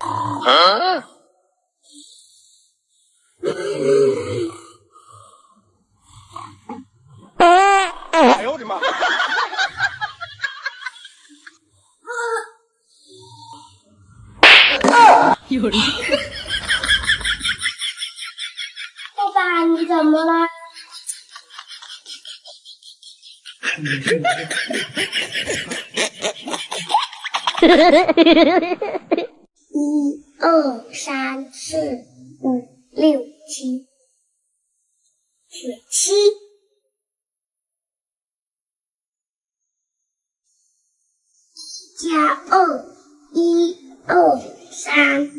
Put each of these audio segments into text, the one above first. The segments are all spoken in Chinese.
哎呦我的妈！有人。爸爸，你怎么了？1、2、3、4、5、6、7，7。加2，1、2、3，3。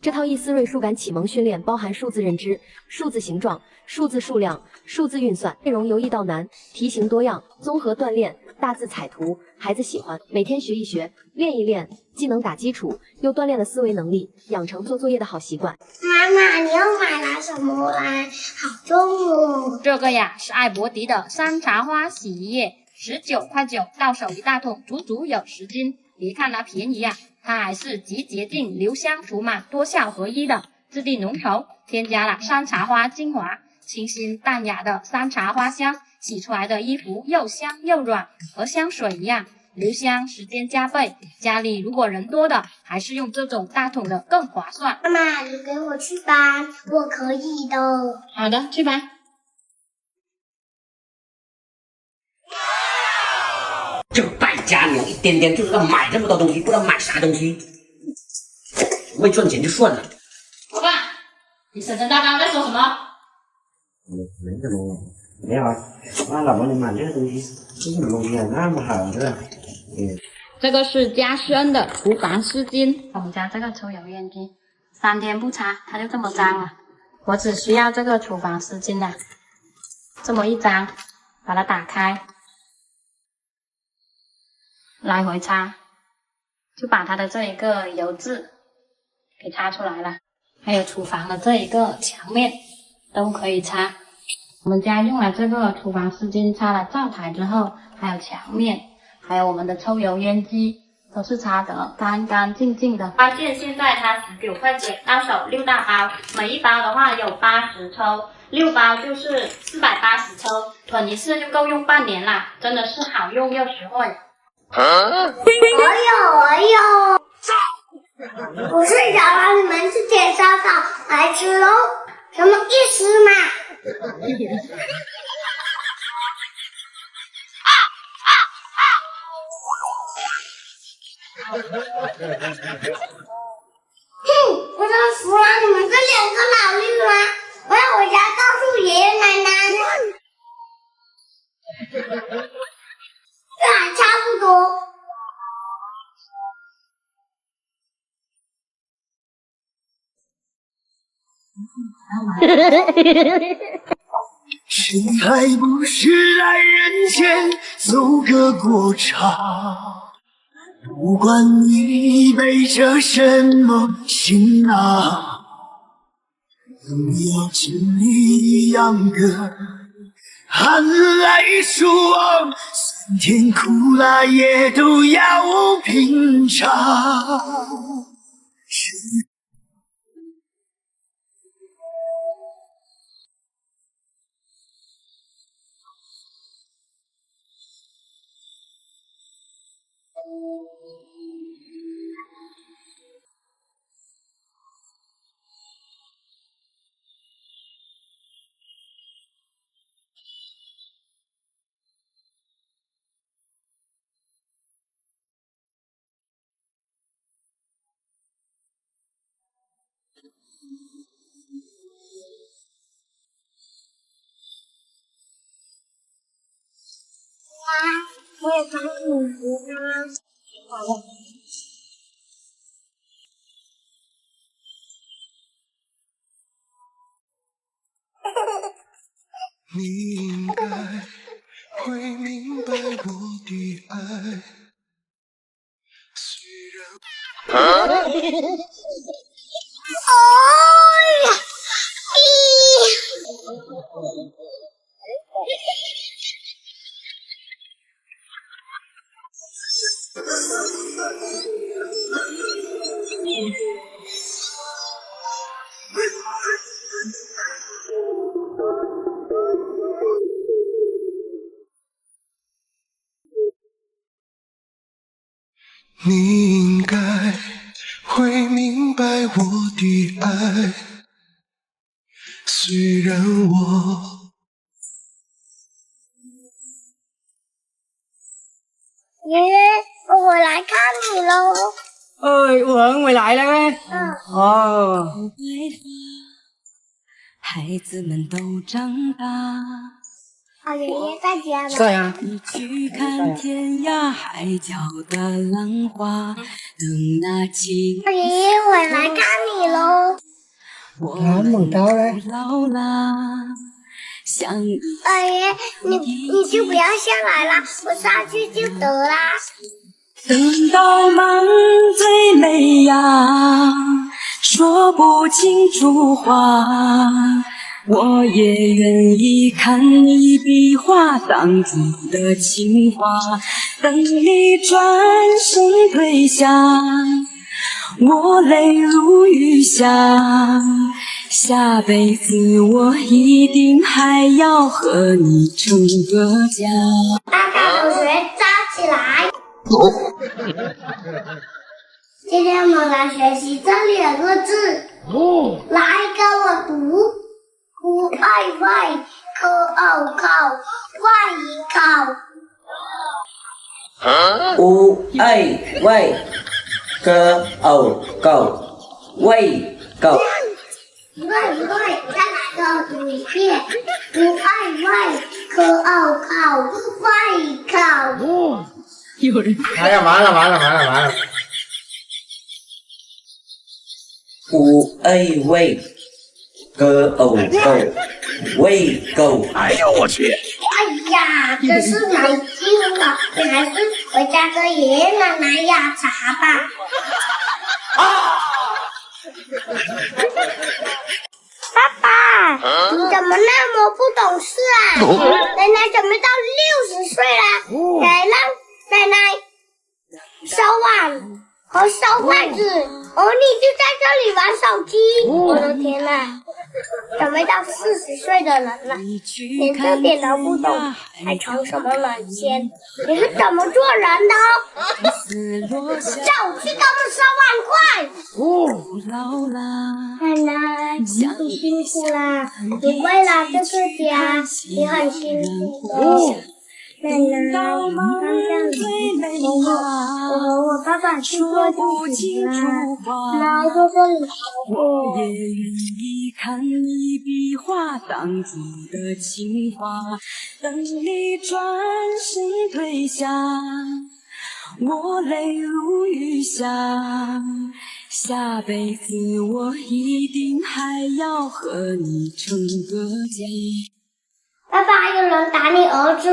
这套易思锐数感启蒙训练包含数字认知、数字形状、数字数量、数字运算，内容由易到难，题型多样，综合锻炼，大字彩图，孩子喜欢，每天学一学，练一练，既能打基础，又锻炼了思维能力，养成做作业的好习惯。妈妈，你又买了什么来？好重哦！这个呀是爱博迪的山茶花洗衣液，19.9块，到手一大桶，足足有10斤。别看它便宜呀，它还是集洁净、留香、除螨多效合一的，质地浓稠，添加了山茶花精华，清新淡雅的山茶花香，洗出来的衣服又香又软，和香水一样，留香时间加倍。家里如果人多的，还是用这种大桶的更划算。妈妈，你给我去吧，我可以的。好的，去吧。这个败家娘，一天天就知道买这么多东西，不知道买啥东西。为赚钱就算了。老爸，你婶婶大刚在说什么？没什么，没有啊。妈老婆，你买这个东西，这什么东西啊？那么好的。这个是嘉轩的厨房湿巾，我们家这个抽油烟机3天不擦，它就这么脏了。我只需要这个厨房湿巾的，这么一张，把它打开。来回擦，就把它的这一个油渍给擦出来了。还有厨房的这一个墙面都可以擦。我们家用了这个厨房湿巾擦了灶台之后，还有墙面，还有我们的抽油烟机，都是擦得干干净净的。发现现在它19块钱，到手6大包，每一包的话有80抽，6包就是480抽，囤一次就够用半年啦，真的是好用又实惠。我有，我睡着了，你们去点烧烤来吃喽，什么意思嘛？我真服了你们这2个老绿吗？我要回家告诉爷爷奶奶。这还差不多。谁还不是来人间走个过场？不管你背着什么行囊，都要经历一样的寒来暑往，酸甜苦辣也都要品尝。我也帮你服啊。好了。你应该会明白我的爱，虽然。哎呀！你应该会明白我的爱，虽然我爷爷，我回来看你喽。我儿回来了咩？哦。孩子们都长大。啊，爷爷在家吗？在啊。你去看天涯海角的浪花，等那情。爷爷回来看你喽。我们都老啦。爷爷，你就不要下来了，我下去就得啦。等到满嘴美呀，说不清楚话，我也愿意看一笔画当初的情话。等你转身退下，我泪如雨下。下辈子我一定还要和你成个家。大家同学站起来。今天我们来学习这2个字。来，跟我读。不爱外，可偶靠，外一靠。u ai vây cơ ầu cầu quay cầu 不对，再来个读一遍。不爱外，可偶靠，外一靠。有人。完了。u ai vây cơ ầu cầu quay cầu。哎呦我去！哎呀，真是没劲了，你还是回家跟爷爷奶奶压茶吧。爸爸，你怎么那么不懂事啊？奶奶怎么到60岁了，还让奶奶烧碗和烧筷子，而你就在这里玩手机？我的天哪，怎么到40岁的人了，连这点都不懂，还成什么满仙？你是怎么做人的？走去给我们烧碗筷！奶奶，你很辛苦啦，你为了这个家，你很辛苦的。奶奶，放下你，我和我爸爸去做就行了。妈在这里陪我。我也愿意看一笔画当初的情话，等你转身退下，我泪如雨下。下辈子我一定还要和你成个家。爸爸，有人打你儿子。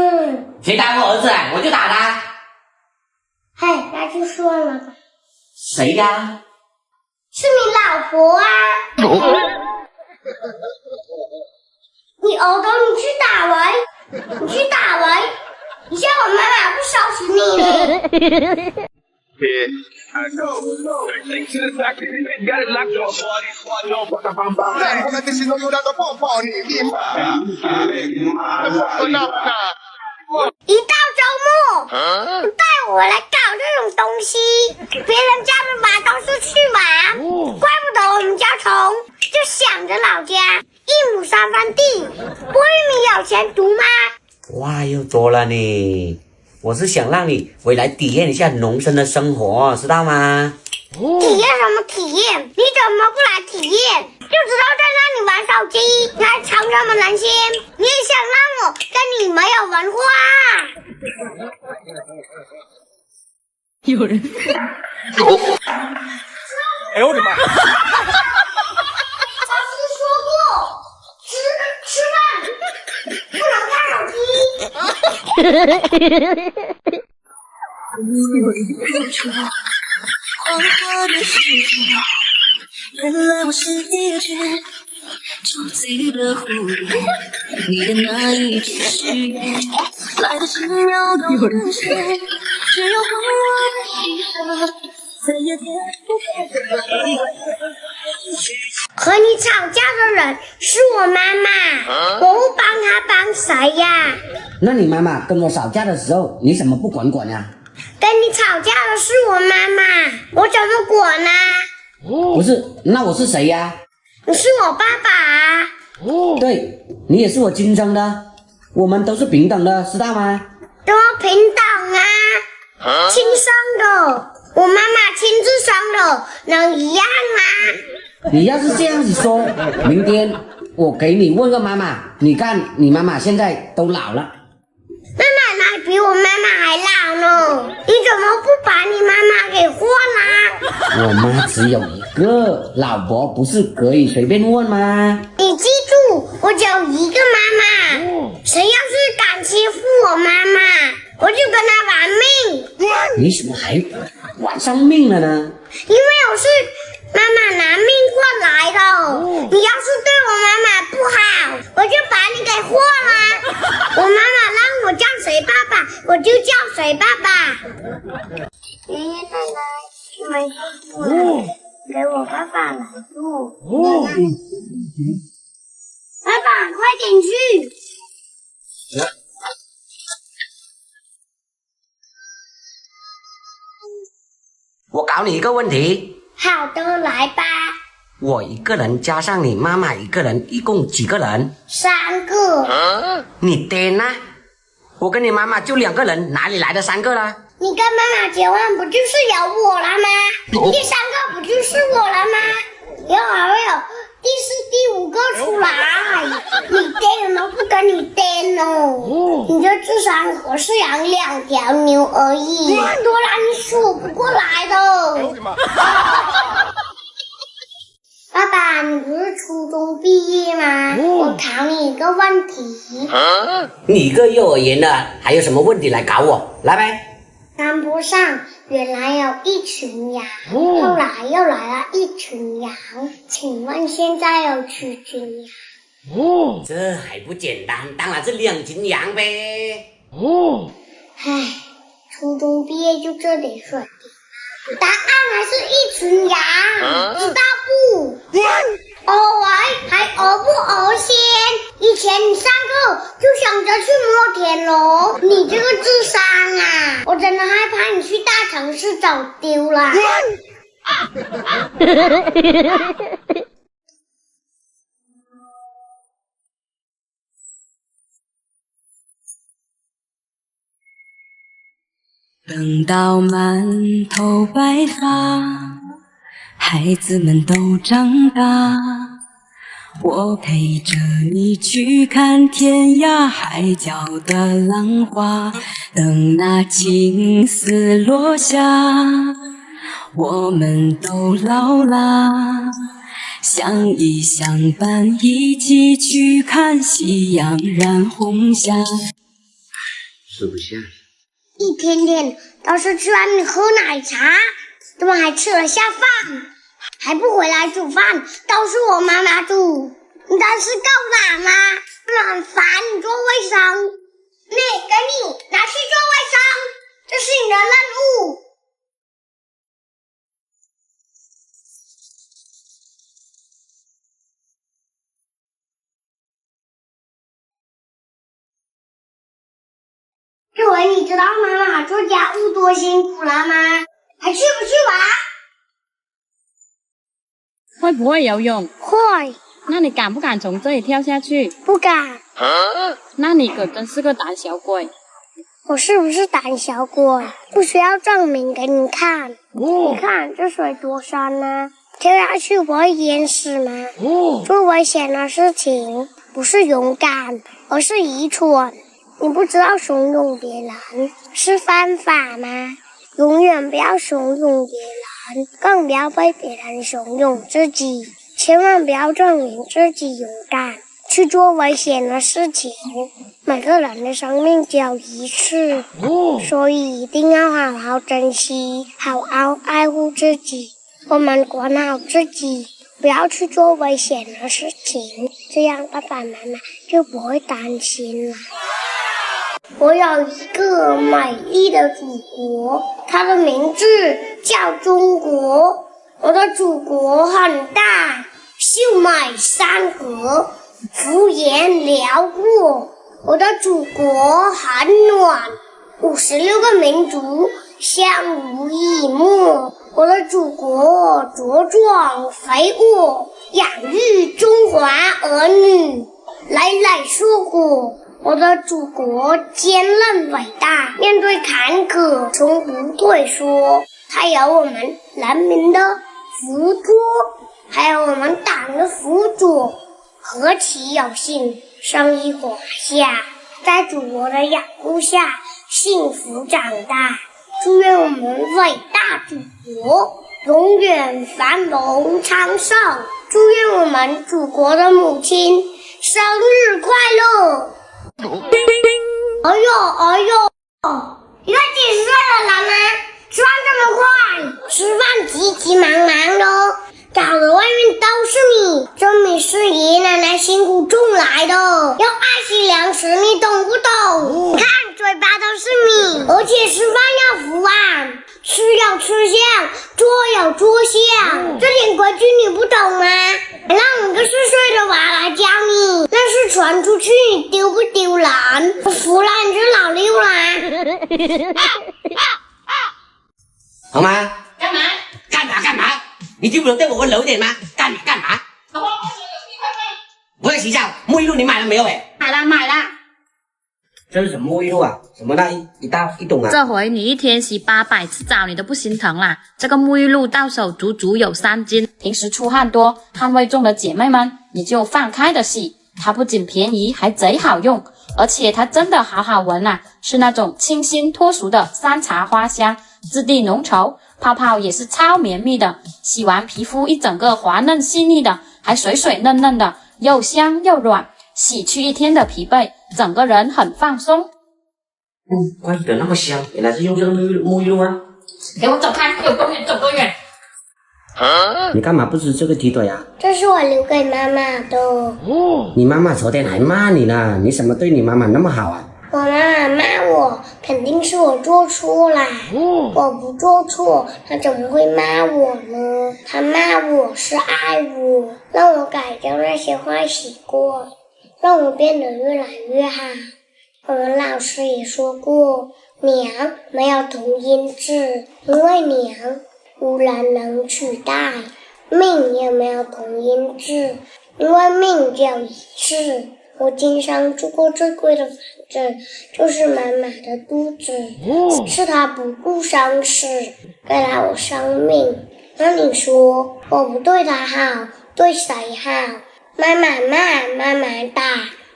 谁打我儿子啊？我就打他。嘿，那就算了吧。谁呀？是你老婆啊。你儿子，你去打喂，你叫我妈妈不收拾你。一到周末，带我来搞这种东西，别人家的娃都是去玩，怪不得我们家穷，就想着老家1亩3分地，不是你有钱读吗？哇，又多了呢！我是想让你回来体验一下农村的生活，知道吗？体验什么体验？你怎么不来体验？就知道在那里玩手机，你还藏什么人心？你也想让我跟你没有文化？有人。哎呦我的妈！老师说过，吃饭不能看手机。黄花的时候，原来我是一只着急的蝴蝶，你的那一句誓言来得轻描淡写，只有和我的和你吵架的人是我妈妈，我不帮她帮谁呀？那你妈妈跟我吵架的时候，你怎么不管呀？跟你吵架的是我妈妈，我怎么管呢？不是，那我是谁呀？你是我爸爸啊。对，你也是我亲生的，我们都是平等的，知道吗？怎么平等啊？亲生的，我妈妈亲自生的，能一样吗？你要是这样子说，明天我给你问个妈妈，你看你妈妈现在都老了。那奶奶比我妈妈还老呢，你怎么不把你妈妈给换啦？我妈只有一个老婆，不是可以随便问吗？你记住，我只有一个妈妈，谁要是敢欺负我妈妈，我就跟他玩命。你怎么还玩上命了呢？因为我是妈妈拿命换来的，你要是对我妈妈不好，我就把你给换了。我妈妈让我叫谁爸爸，我就叫谁爸爸。爷爷奶奶去买衣服了，给我爸爸来做。爸爸，快点去！我考你一个问题。好的，来吧。我一个人加上你妈妈一个人，一共几个人？3个。你爹呢？我跟你妈妈就2个人，哪里来的3个了？你跟妈妈结婚不就是有我了吗？第3个不就是我了吗？以后还会有第4、第5个出来。你爹怎么不跟你爹呢？你这智商可是养2条牛而已，多了你数不过来的。爸爸，你不是初中毕业吗？我考你一个问题。你一个幼儿园的，还有什么问题来搞我？来呗。山坡上原来有一群羊，后来又来了一群羊，请问现在有几群羊？这还不简单，当然是2群羊呗。唉，初中毕业就这点水平，答案还是一群羊，知道不？偶尔还偶不偶先？以前你上课就想着去摩天楼，你这个智商啊，我真的害怕你去大城市走丢了。等到满头白发，孩子们都长大，我陪着你去看天涯海角的浪花。等那青丝落下，我们都老啦，相依相伴，一起去看夕阳染红霞。吃不下。一天天都是去外面喝奶茶，怎么还吃得下饭？还不回来煮饭，都是我妈妈煮。你真是够懒吗？真的很烦，你做卫生。给你拿去做卫生，这是你的任务。这回你知道妈妈做家务多辛苦了吗？还去不去玩？会不会游泳？会。那你敢不敢从这里跳下去？不敢。那你可真是个胆小鬼。我是不是胆小鬼？不需要证明给你看。你看这水多深啊，跳下去不会淹死吗？做危险的事情不是勇敢，而是愚蠢。你不知道怂恿别人是犯法吗？永远不要怂恿别人，更不要被别人怂恿自己。千万不要证明自己勇敢，去做危险的事情。每个人的生命只有一次，所以一定要好好珍惜，好好爱护自己。我们管好自己，不要去做危险的事情，这样爸爸妈妈就不会担心了。我有一个美丽的祖国，它的名字叫中国。我的祖国很大，秀美山河，幅员辽阔。我的祖国很暖，56个民族相濡以沫。我的祖国茁壮肥沃，养育中华儿女，累累硕果。我的祖国坚韧伟大，面对坎坷从不退缩。它有我们人民的辅佐，还有我们党的辅佐，何其有幸生于华夏，在祖国的养护下幸福长大。祝愿我们伟大祖国永远繁荣昌盛，祝愿我们祖国的母亲生日快乐！哎呦，你快几岁了，兰兰？吃饭这么快，吃饭急急忙忙的，搞得外面都是米，这米是爷爷奶奶辛苦种来的，要爱惜粮食，你懂不懂？看嘴巴都是米，而且吃饭要扶碗，吃有吃相，坐有坐相，这点规矩你不懂吗？让5个4岁的娃来教你，但是传出去你丢不丢人？我服了你这老六啦！好吗？干嘛？干嘛？你就不能对我温柔一点吗？干嘛？我在洗澡，沐浴露你买了没有？买了。这是什么沐浴露啊？什么那一大一桶啊？这回你一天洗800次澡，你都不心疼啦？这个沐浴露到手足足有3斤，平时出汗多、汗味重的姐妹们，你就放开的洗。它不仅便宜，还贼好用，而且它真的好好闻啊，是那种清新脱俗的山茶花香，质地浓稠，泡泡也是超绵密的，洗完皮肤一整个滑嫩细腻的，还水水嫩嫩的，又香又软，洗去一天的疲惫，整个人很放松。怪不得那么香，原来是用这个沐浴露啊！给我走开，给我滚远，走多远！你干嘛不吃这个鸡腿啊？这是我留给妈妈的。你妈妈昨天还骂你呢，你怎么对你妈妈那么好啊？我妈妈骂我，肯定是我做错啦。我不做错，她怎么会骂我呢？她骂我是爱我，让我改掉那些坏习惯，让我变得越来越好。我们老师也说过，娘没有同音字，因为娘无人能取代；命也没有同音字，因为命只有一次。我经常住过最贵的房子，就是妈妈的肚子，是她不顾生死给了我生命。那你说我不对她好，对谁好？妈妈骂，妈妈打，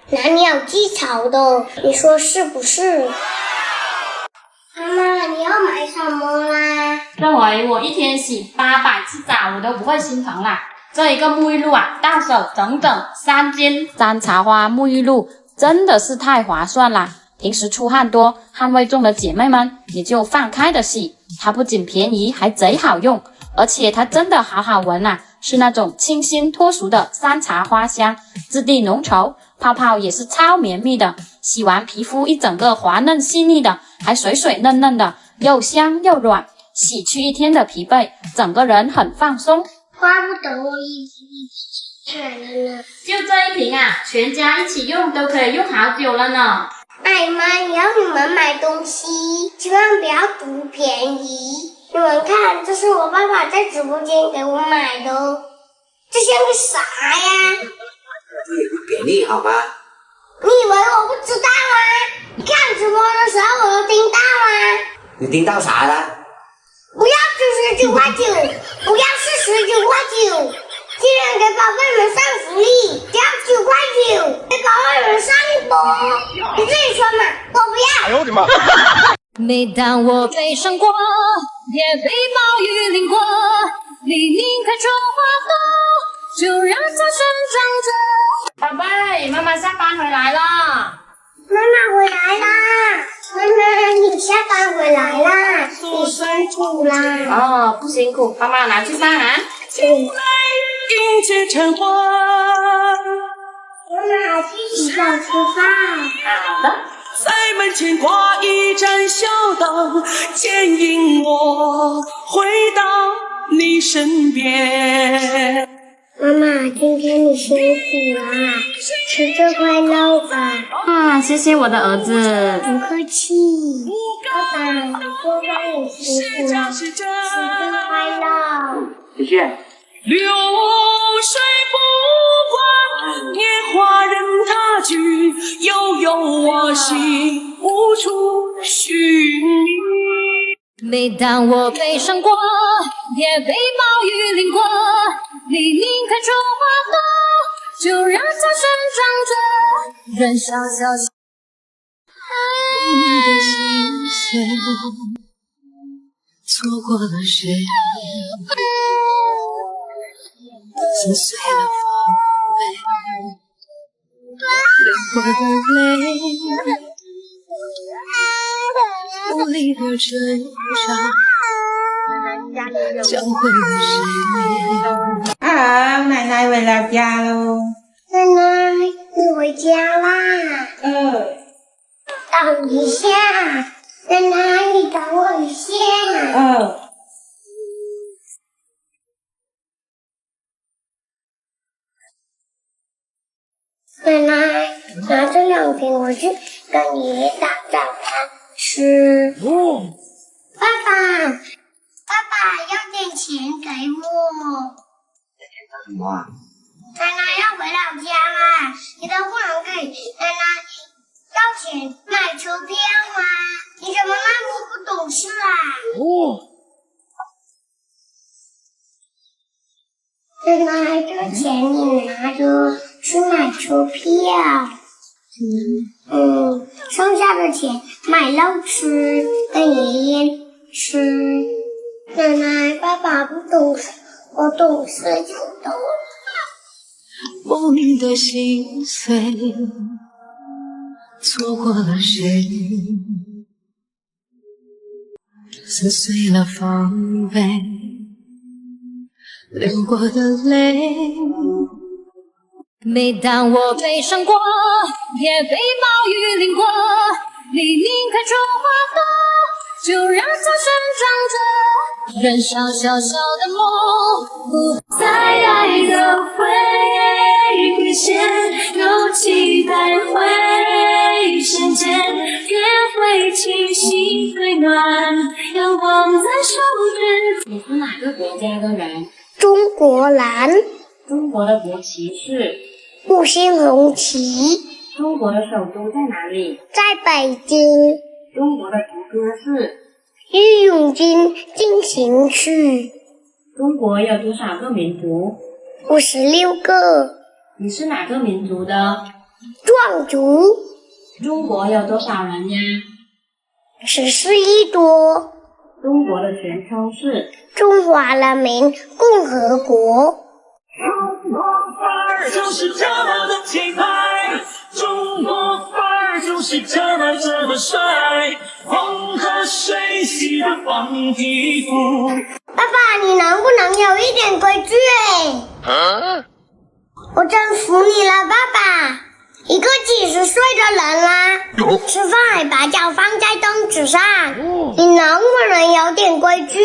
哪里有记仇的？你说是不是？妈妈，你要买什么啦？这回我一天洗800次澡，我都不会心疼啦。这一个沐浴露啊，到手整整3斤山茶花沐浴露，真的是太划算啦！平时出汗多、汗味重的姐妹们，你就放开的洗，它不仅便宜，还贼好用，而且它真的好好闻啊，是那种清新脱俗的山茶花香，质地浓稠，泡泡也是超绵密的，洗完皮肤一整个滑嫩细腻的，还水水嫩嫩的，又香又软，洗去一天的疲惫，整个人很放松。怪不得我一直起来了呢。就这一瓶啊，全家一起用都可以用好久了呢。哎妈，以后你们买东西千万不要图便宜。你们看，这是我爸爸在直播间给我买的，这像个啥呀？给你好吗？你以为我不知道吗？你看直播的时候我都听到啊。你听到啥了？不要99块9，不要49块9，既然给宝贝们上福利，只要9块9，给宝贝们上一波。你自己说嘛，我不要。哎呦我的妈！每当我悲伤过，也被暴雨淋过，你宁可种花朵，就让它生长着。宝贝，妈妈下班回来了。妈妈回来啦！妈妈，你下班回来啦，你辛苦啦。哦，不辛苦，妈妈拿去饭啊。迎接橙花。妈妈去洗澡吃饭。好的。在门前挂一盏小灯，牵引我回到你身边。妈妈，今天你辛苦了，生日快乐吧！啊，谢谢我的儿子。不客气。爸爸，今天你辛苦了，生日快乐！谢谢。流水不管年华任它去，悠悠我心无处寻觅。每当我悲伤过，也被暴雨淋过，黎明开出花朵，就让它生长着，人小小你的心碎，错过了谁？撕碎了防备，流过的泪，无力的挣扎，将会是谁？啊，奶奶回老家喽！奶奶，你回家啦？等一下，奶奶，你等我一下。奶奶，拿这2瓶回去跟爷爷打早餐吃。爸爸，要点钱给我。干什么啊？奶奶要回老家啦，你都不能给奶奶要钱买车票吗？你怎么那么不懂事啊？奶奶，这钱你拿着去买车票。剩下的钱买肉吃，跟爷爷吃。奶奶，爸爸不懂事，我懂事就懂了。梦的心碎，错过了谁？撕碎了防备，流过的泪。每当我悲伤过，也被暴雨淋过，黎明开出花朵，就让它生长着，人小小小的梦，不再爱的回现，有期待会瞬间，也会清晰最暖，阳光在手指。你是哪个国家的人？中国蓝，中国的国旗是？五星红旗。中国的首都在哪里？在北京。中国的国歌是？义勇军进行曲。中国有多少个民族？56个。你是哪个民族的？壮族。中国有多少人呀？14亿多。中国的全称是？中华人民共和国。中国范儿就是这么的气派，中国范儿就是这么帅，风和水洗的黄皮肤。爸爸，你能不能有一点规矩？我真服你了，爸爸。一个几十岁的人啦，吃饭还把脚放在凳子上，你能不能有点规矩？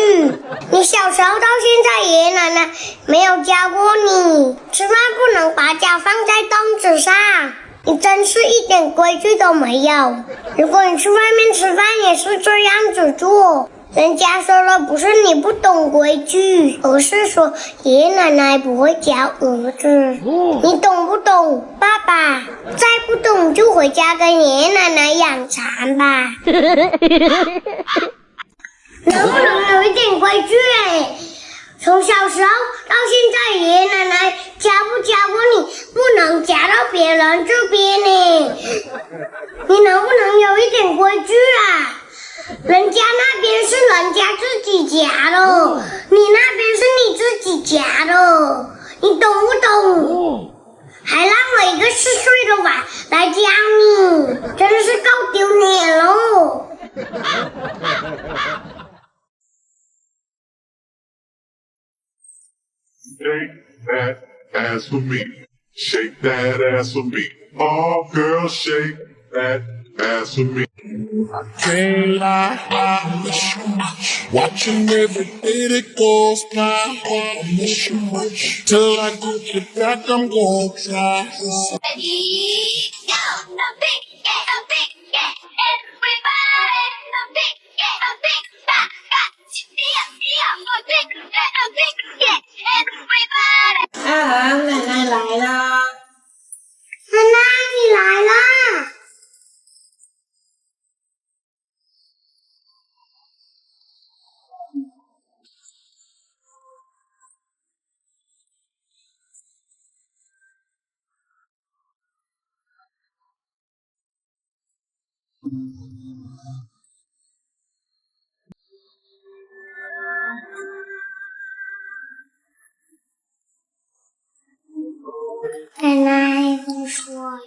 你小时候到现在，爷爷奶奶没有教过你，吃饭不能把脚放在凳子上，你真是一点规矩都没有。如果你去外面吃饭也是这样子做，人家说了不是你不懂规矩，而是说爷爷奶奶不会教儿子。你懂不懂，爸爸？再不懂就回家跟爷爷奶奶养蚕吧。能不能有一点规矩？从小时候到现在，爷爷奶奶教不教过你不能夹到别人这边呢？你能不能有一点规矩啊？人家那边是人家自己夹的，你那边是你自己夹的，你懂不懂？还让我一个4岁的娃来教你，真是够丢脸喽！Shake that ass for me, shake that ass for me. Oh, girl, shake that Answer me. I can't lie, I miss you much. Watching every day that goes by, I miss you much. Till I get you back, I'm gonna try. Ready, go, a big, get a big, get everybody. A big, get a big, got, a big, get a big, get everybody. 奶奶来啦！奶奶，你来啦！奶奶跟我说，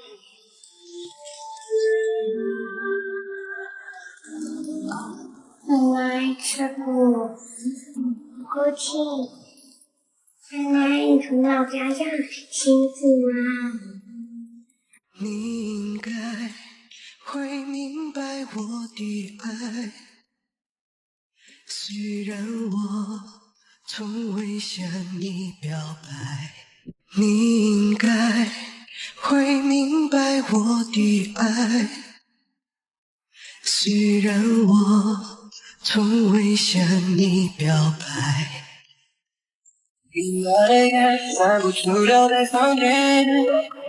奶奶吃苦，哭泣。奶奶，你从老家上辛苦啊！你应该会明白我的爱，虽然我从未向你表白。你应该会明白我的爱，虽然我从未向你表白。阴暗的夜，散不出留在房间，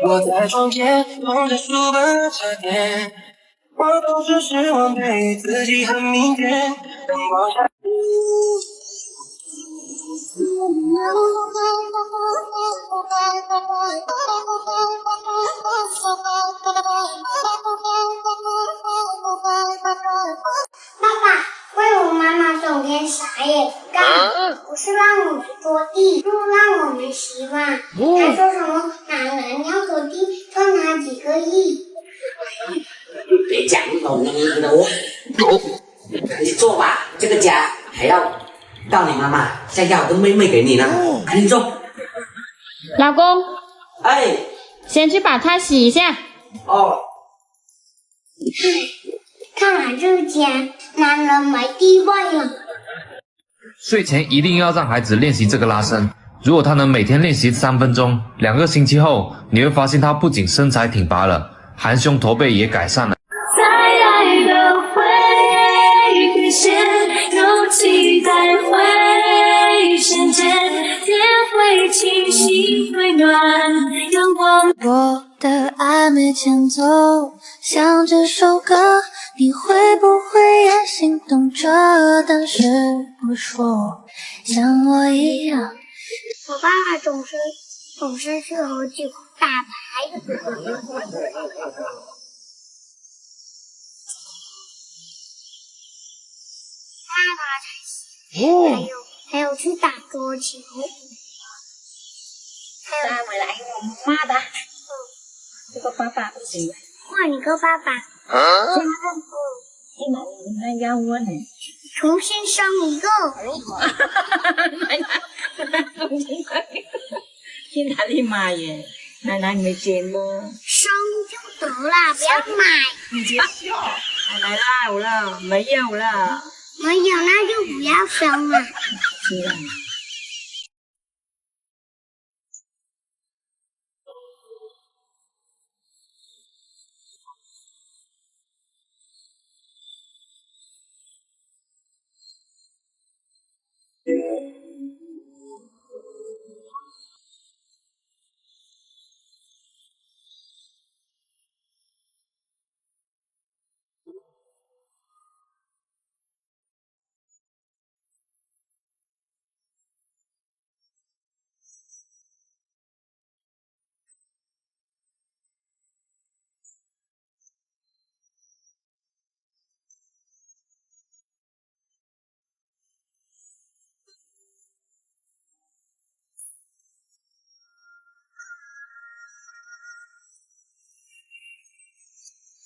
我在窗前望着书本和茶点，我总是失望，对于自己很明显，灯光下。爸爸，为什么妈妈整天啥也不干？不是让我们拖地，就是让我们洗碗。还说什么奶奶要拖地，多拿几个亿。别讲老能的我，赶紧做吧，这个家还要到你妈妈再要个妹妹给你呢，赶紧做。老公，哎，先去把菜洗一下。哦。看来这个家男人没地位了。睡前一定要让孩子练习这个拉伸，如果他能每天练习3分钟，2个星期后，你会发现他不仅身材挺拔了，含胸驼背也改善了。在爱的回归线，有期待会瞬间，天会清晰，会暖，阳光。我的暧昧前奏，像这首歌，你会不会也心动着？但是不说，像我一样。我爸爸总是去喝酒打牌。爸爸才是，还有去打桌球。还有回来我妈的，这个爸爸不行。换一个爸爸。现在你还要我呢？重新生一个。去哪里买耶？奶奶没钱吗？生就得了，不要买。你别笑。奶奶老了，没有了。没有，那就不要生了。是啊。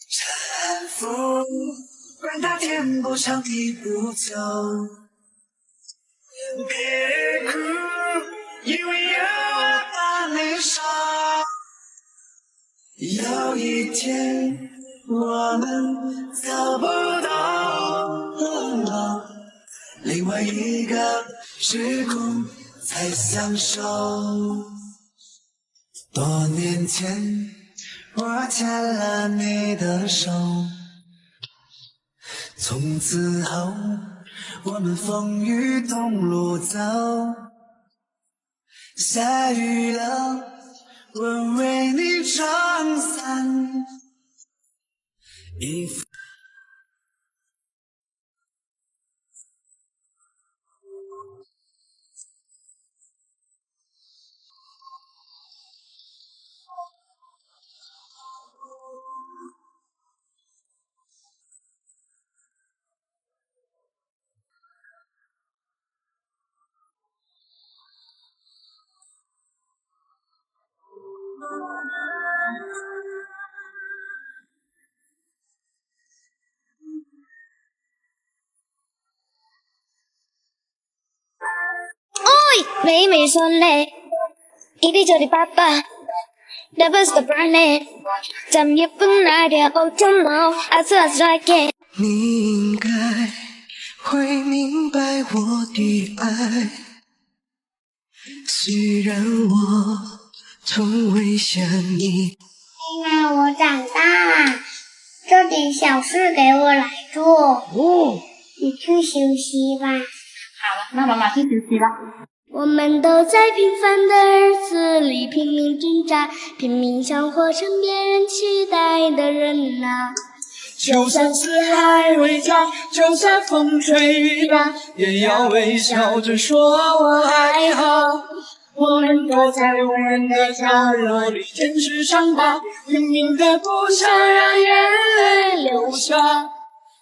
搀扶，管他天不长地不走，别哭，因为有我把你伤。有一天，我们找不到另外一个时空才相守。多年前，我牵了你的手，从此后我们风雨同路走。下雨了，我为你撑伞。一美美손에 이리저리 바빠 Never burning 참 예쁜 날이야 Oh don't know 아슬아슬하게 你应该会明白我的爱，虽然我从未向你。妈妈，我长大了，这点小事给我来做。你去休息吧。好了，那妈妈去休息了。我们都在平凡的日子里拼命挣扎，拼命想活成别人期待的人啊。就算四海为家，就算风吹雨打，也要微笑着说我还好。我们都在无人的角落里坚持长大，拼命的不想让眼泪流下。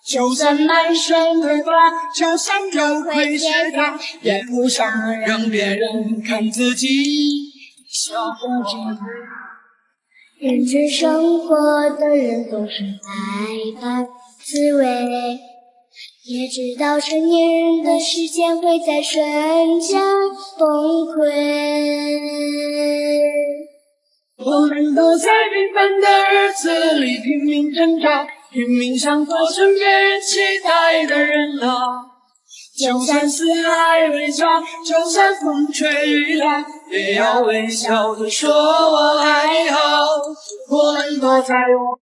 就算满身灰发，就算有会结痂，也不想让别人看自己笑着。认真生活的人总是百般滋味，也知道成年人的世界会在瞬间崩溃。我们都在平凡的日子里拼命挣扎，拼命想做成别人期待的人啊。就算四海为家，就算风吹雨打，也要微笑着说我还好。我们都在